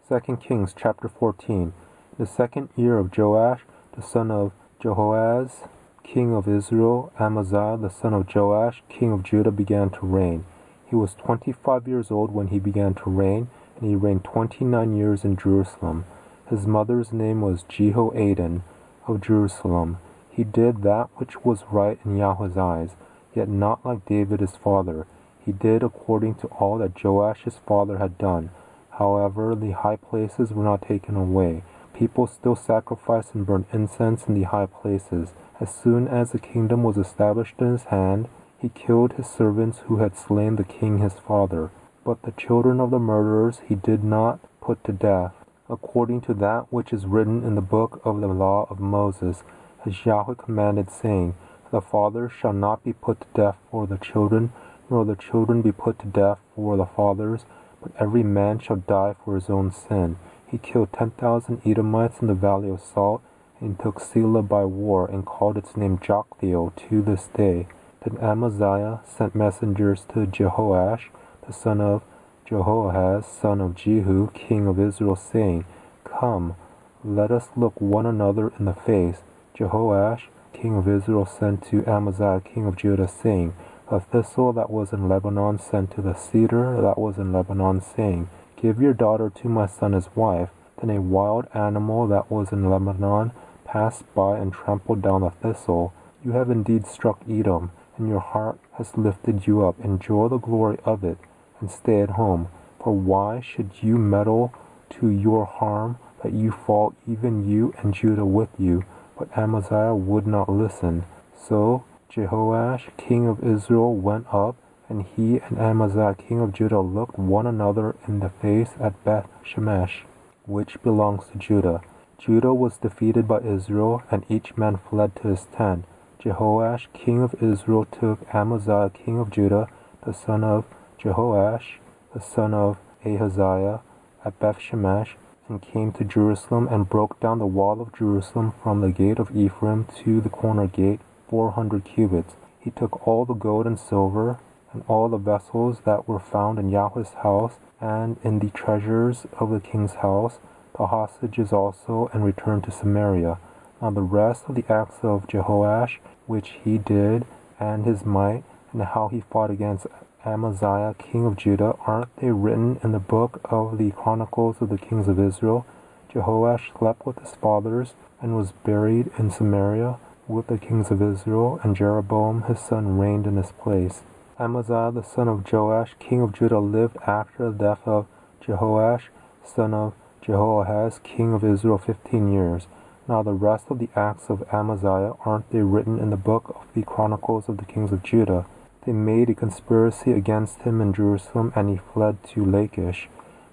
2 Kings chapter 14. In the second year of Joash, the son of Jehoahaz, king of Israel, Amaziah, the son of Joash, king of Judah, began to reign. He was 25 years old when he began to reign, and he reigned 29 years in Jerusalem. His mother's name was Jehoaddan of Jerusalem. He did that which was right in Yahweh's eyes, yet not like David his father. He did according to all that Joash his father had done. However, the high places were not taken away. People still sacrificed and burned incense in the high places. As soon as the kingdom was established in his hand, he killed his servants who had slain the king his father. But the children of the murderers he did not put to death, according to that which is written in the book of the law of Moses, as Yahweh commanded, saying, The fathers shall not be put to death for the children, nor the children be put to death for the fathers, but every man shall die for his own sin. He killed 10,000 Edomites in the valley of Salt, and took Selah by war, and called its name Joktheel to this day. Then Amaziah sent messengers to Jehoash, the son of Jehoahaz, son of Jehu, king of Israel, saying, Come, let us look one another in the face. Jehoash, king of Israel, sent to Amaziah, king of Judah, saying, The thistle that was in Lebanon sent to the cedar that was in Lebanon, saying, Give your daughter to my son as wife. Then a wild animal that was in Lebanon passed by and trampled down the thistle. You have indeed struck Edom, and your heart has lifted you up. Enjoy the glory of it, and stay at home. For why should you meddle to your harm, that you fall, even you and Judah with you? But Amaziah would not listen. So Jehoash, king of Israel, went up, and he and Amaziah, king of Judah, looked one another in the face at Beth Shemesh, which belongs to Judah. Judah was defeated by Israel, and each man fled to his tent. Jehoash, king of Israel, took Amaziah, king of Judah, the son of Jehoash, the son of Ahaziah, at Beth Shemesh, and came to Jerusalem, and broke down the wall of Jerusalem from the gate of Ephraim to the corner gate, 400 cubits. He took all the gold and silver, and all the vessels that were found in Yahweh's house, and in the treasures of the king's house, the hostages also, and returned to Samaria. Now the rest of the acts of Jehoash, which he did, and his might, and how he fought against Amaziah, king of Judah, aren't they written in the book of the Chronicles of the kings of Israel? Jehoash slept with his fathers, and was buried in Samaria with the kings of Israel, and Jeroboam his son reigned in his place. Amaziah the son of Joash, king of Judah, lived after the death of Jehoash, son of Jehoahaz, king of Israel, 15 years. Now the rest of the acts of Amaziah, aren't they written in the book of the Chronicles of the kings of Judah? They made a conspiracy against him in Jerusalem, and he fled to Lachish.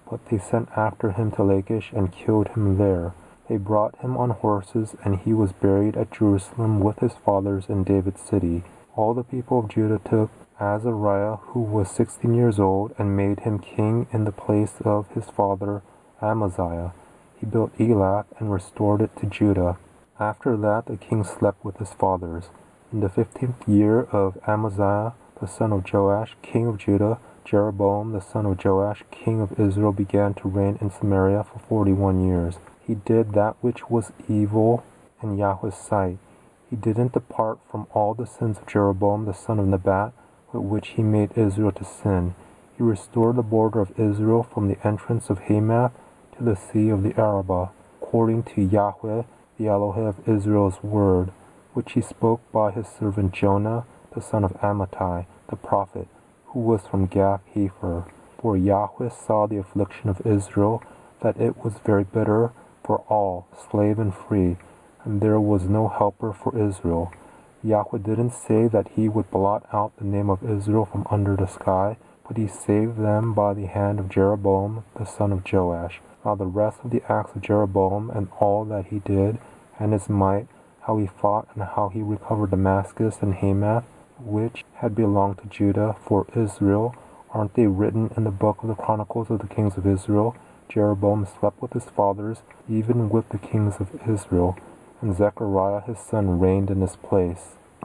But they sent after him to Lachish, and killed him there. They brought him on horses, and he was buried at Jerusalem with his fathers in David's city. All the people of Judah took Azariah, who was 16 years old, and made him king in the place of his father Amaziah. He built Elath and restored it to Judah. After that the king slept with his fathers. In the 15th year of Amaziah, the son of Joash, king of Judah, Jeroboam, the son of Joash, king of Israel, began to reign in Samaria for 41 years. He did that which was evil in Yahweh's sight. He didn't depart from all the sins of Jeroboam, the son of Nebat, with which he made Israel to sin. He restored the border of Israel from the entrance of Hamath to the sea of the Arabah, according to Yahweh, the Elohim of Israel's word, which he spoke by his servant Jonah, the son of Amittai, the prophet, who was from Gath-hepher. For Yahweh saw the affliction of Israel, that it was very bitter for all, slave and free, and there was no helper for Israel. Yahweh didn't say that he would blot out the name of Israel from under the sky, but he saved them by the hand of Jeroboam, the son of Joash. Now the rest of the acts of Jeroboam, and all that he did, and his might, how he fought, and how he recovered Damascus and Hamath, which had belonged to Judah for Israel, aren't they written in the book of the Chronicles of the kings of Israel? Jeroboam slept with his fathers, even with the kings of Israel, and Zechariah his son reigned in his place.